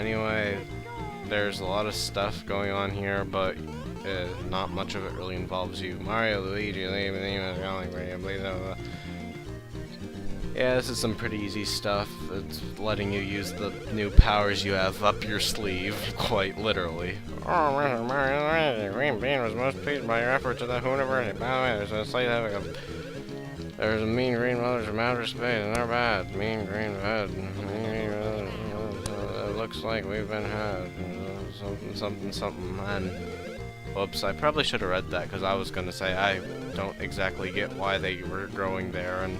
anyway, there's a lot of stuff going on here, but not much of it really involves you. Mario, Luigi, yeah, this is some pretty easy stuff. It's letting you use the new powers you have up your sleeve, quite literally. Oh, Mario, Green Bean was most pleased by your efforts at the University. By the way, there's a mean green mother's from outer space, and they're bad. Mean green head. It looks like we've been had. Something. And whoops, I probably should have read that, because I was going to say I don't exactly get why they were growing there and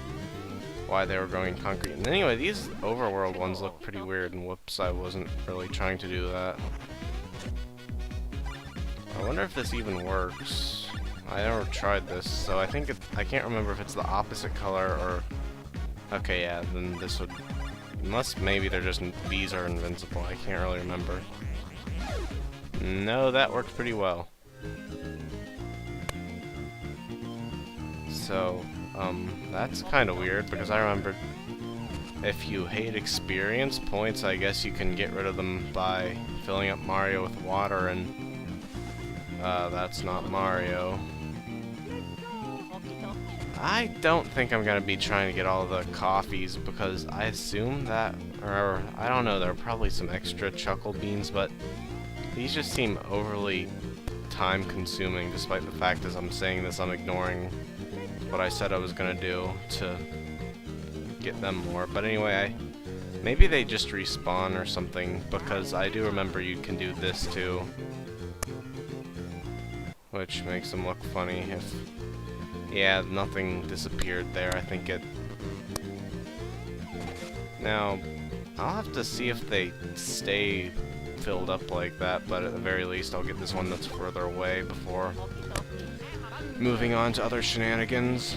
why they were growing concrete. And anyway, these overworld ones look pretty weird, and whoops, I wasn't really trying to do that. I wonder if this even works. I never tried this, so I think I can't remember if it's the opposite color or... Okay, yeah, then this would... Unless maybe they're just... These are invincible, I can't really remember. No, that worked pretty well. So, that's kind of weird, because I remembered if you hate experience points, I guess you can get rid of them by filling up Mario with water, and that's not Mario. I don't think I'm gonna be trying to get all the coffees, because I assume that, or I don't know, there are probably some extra chuckle beans, but these just seem overly time consuming, despite the fact as I'm saying this, I'm ignoring what I said I was gonna do to get them more. But anyway, maybe they just respawn or something, because I do remember you can do this too, which makes them look funny. If yeah, nothing disappeared there. I think it... Now, I'll have to see if they stay filled up like that, but at the very least I'll get this one that's further away before moving on to other shenanigans.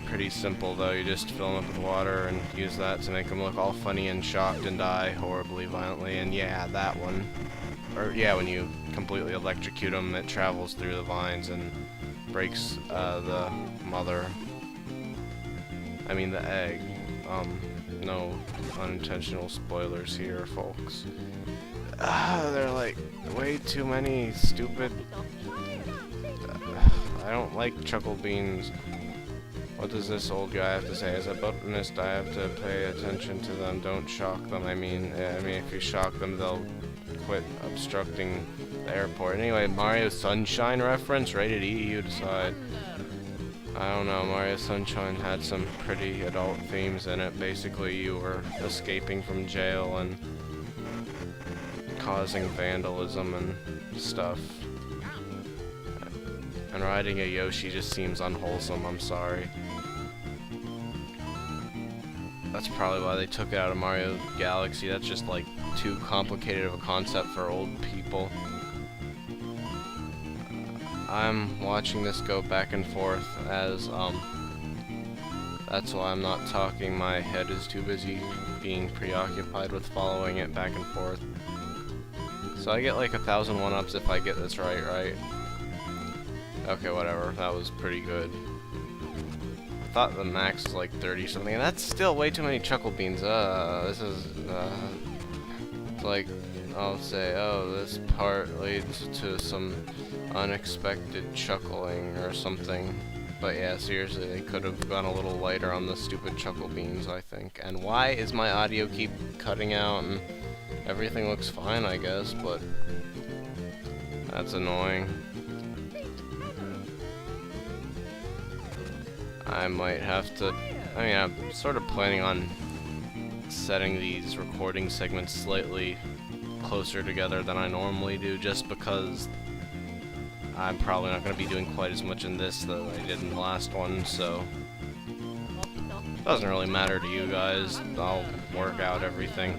Pretty simple though, you just fill them up with water and use that to make them look all funny and shocked and die horribly violently, and yeah, that one. Or yeah, when you completely electrocute them, it travels through the vines and breaks the mother. I mean the egg. No unintentional spoilers here, folks. They're like way too many stupid... I don't like chuckle beans. What does this old guy have to say? As a botanist, I have to pay attention to them. Don't shock them. I mean, if you shock them, they'll quit obstructing the airport. Anyway, Mario Sunshine reference? Rated E, you decide. I don't know, Mario Sunshine had some pretty adult themes in it. Basically, you were escaping from jail and causing vandalism and stuff. And riding a Yoshi just seems unwholesome, I'm sorry. That's probably why they took it out of Mario Galaxy. That's just like too complicated of a concept for old people. I'm watching this go back and forth as, that's why I'm not talking. My head is too busy being preoccupied with following it back and forth. So I get like 1,000 one-ups if I get this right? Okay, whatever. That was pretty good. I thought the max was like 30 something, and that's still way too many chuckle beans. This is, like, I'll say, oh, this part leads to some unexpected chuckling or something. But yeah, seriously, they could have gone a little lighter on the stupid chuckle beans, I think. And why is my audio keep cutting out? And everything looks fine, I guess, but that's annoying. I might have to... I mean, I'm sort of planning on setting these recording segments slightly closer together than I normally do, just because I'm probably not going to be doing quite as much in this that I did in the last one, so it doesn't really matter to you guys. I'll work out everything.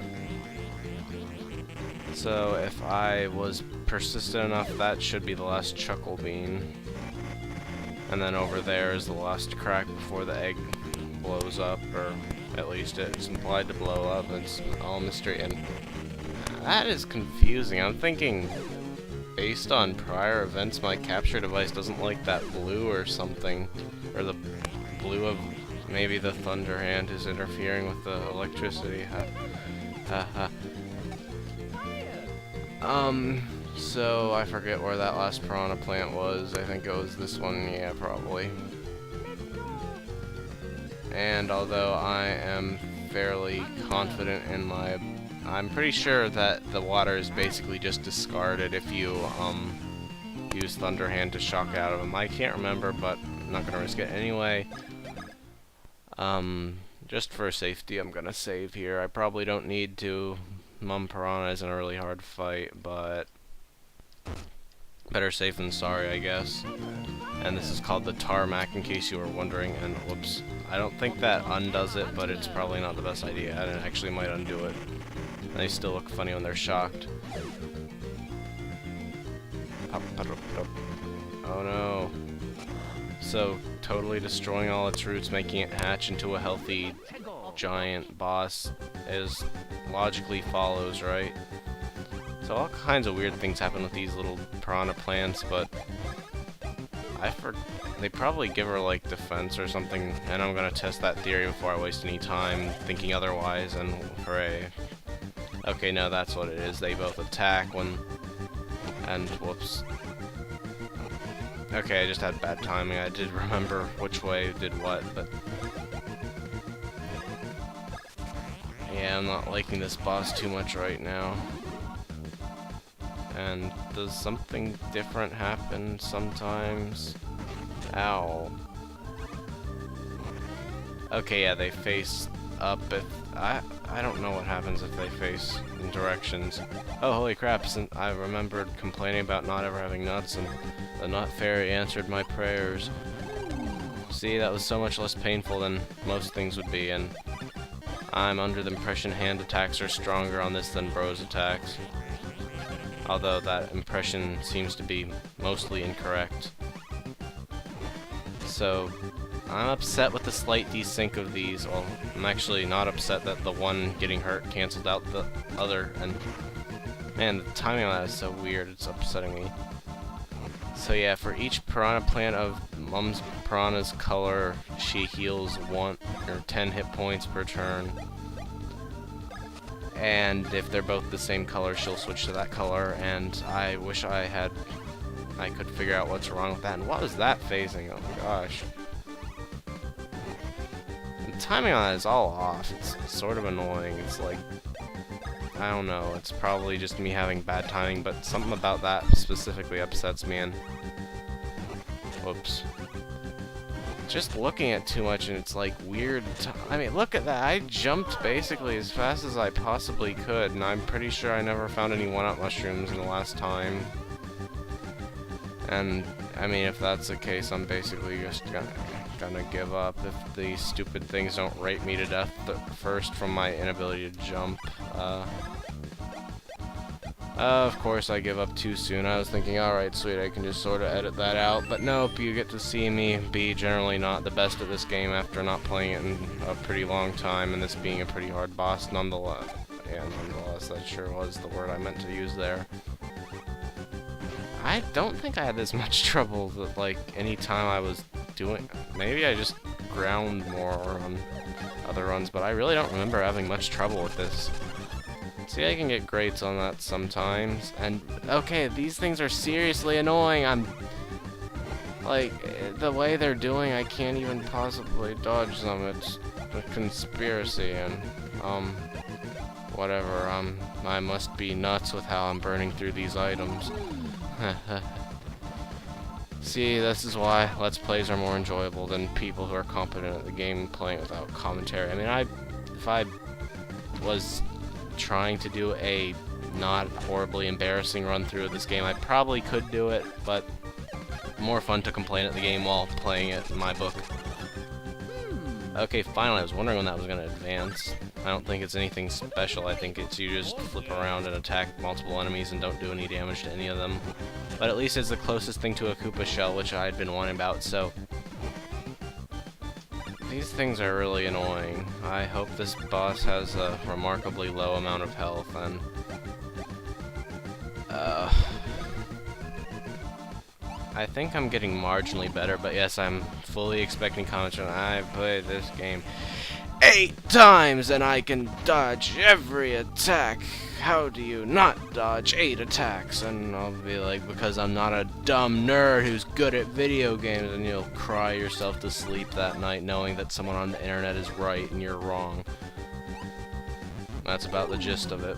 So if I was persistent enough, that should be the last chuckle bean. And then over there is the last crack before the egg blows up, or at least it's implied to blow up. It's all mystery, and that is confusing. I'm thinking, based on prior events, my capture device doesn't like that blue or something, or the blue of maybe the Thunder Hand is interfering with the electricity. So I forget where that last piranha plant was. I think it was this one, yeah, probably. And although I am fairly confident in my... I'm pretty sure that the water is basically just discarded if you, use Thunder Hand to shock out of them. I can't remember, but I'm not gonna risk it anyway. Just for safety, I'm gonna save here. I probably don't need to. Mum Piranha is in a really hard fight, but better safe than sorry, I guess. And this is called the Tarmac, in case you were wondering, and whoops. I don't think that undoes it, but it's probably not the best idea, and it actually might undo it. And they still look funny when they're shocked. Oh no. So, totally destroying all its roots, making it hatch into a healthy giant boss is logically follows, right? So all kinds of weird things happen with these little piranha plants, but they probably give her like defense or something, and I'm gonna test that theory before I waste any time thinking otherwise, and hooray. Okay, no, that's what it is. They both attack when... and whoops. Okay, I just had bad timing. I did remember which way did what, but... yeah, I'm not liking this boss too much right now. And does something different happen sometimes? Ow. Okay, yeah, they face up if... I don't know what happens if they face in directions. Oh, holy crap, since I remembered complaining about not ever having nuts, and the nut fairy answered my prayers. See, that was so much less painful than most things would be, and I'm under the impression hand attacks are stronger on this than bros attacks. Although that impression seems to be mostly incorrect. So, I'm upset with the slight desync of these. Well, I'm actually not upset that the one getting hurt canceled out the other, and man, the timing on that is so weird, it's upsetting me. So yeah, for each piranha plant of Mum's Piranha's color, she heals 1 or 10 hit points per turn. And if they're both the same color, she'll switch to that color, and I wish I could figure out what's wrong with that. And what was that phasing? Oh my gosh. The timing on that is all off. It's sort of annoying. It's like, I don't know, it's probably just me having bad timing, but something about that specifically upsets me, and whoops. Just looking at too much, and it's like weird. I mean, look at that. I jumped basically as fast as I possibly could, and I'm pretty sure I never found any one-up mushrooms in the last time. And I mean, if that's the case, I'm basically just gonna give up if these stupid things don't rape me to death first from my inability to jump. Of course I give up too soon. I was thinking, alright, sweet, I can just sort of edit that out. But nope, you get to see me be generally not the best at this game after not playing it in a pretty long time, and this being a pretty hard boss nonetheless. Yeah, nonetheless, that sure was the word I meant to use there. I don't think I had this much trouble with, like, any time I was doing... Maybe I just ground more on other runs, but I really don't remember having much trouble with this. See, I can get grades on that sometimes, and okay, these things are seriously annoying. I'm like, the way they're doing, I can't even possibly dodge them. It's a conspiracy, and whatever. I must be nuts with how I'm burning through these items. See, this is why Let's Plays are more enjoyable than people who are competent at the game playing without commentary. I mean, if I was trying to do a not horribly embarrassing run through of this game, I probably could do it, but more fun to complain at the game while playing it, in my book. Okay, finally, I was wondering when that was going to advance. I don't think it's anything special. I think it's you just flip around and attack multiple enemies and don't do any damage to any of them. But at least it's the closest thing to a Koopa shell, which I had been wanting about, so... These things are really annoying. I hope this boss has a remarkably low amount of health, and... I think I'm getting marginally better, but yes, I'm fully expecting comments when I play this game. 8 times and I can dodge every attack. How do you not dodge 8 attacks? And I'll be like, because I'm not a dumb nerd who's good at video games. And you'll cry yourself to sleep that night knowing that someone on the internet is right and you're wrong. That's about the gist of it.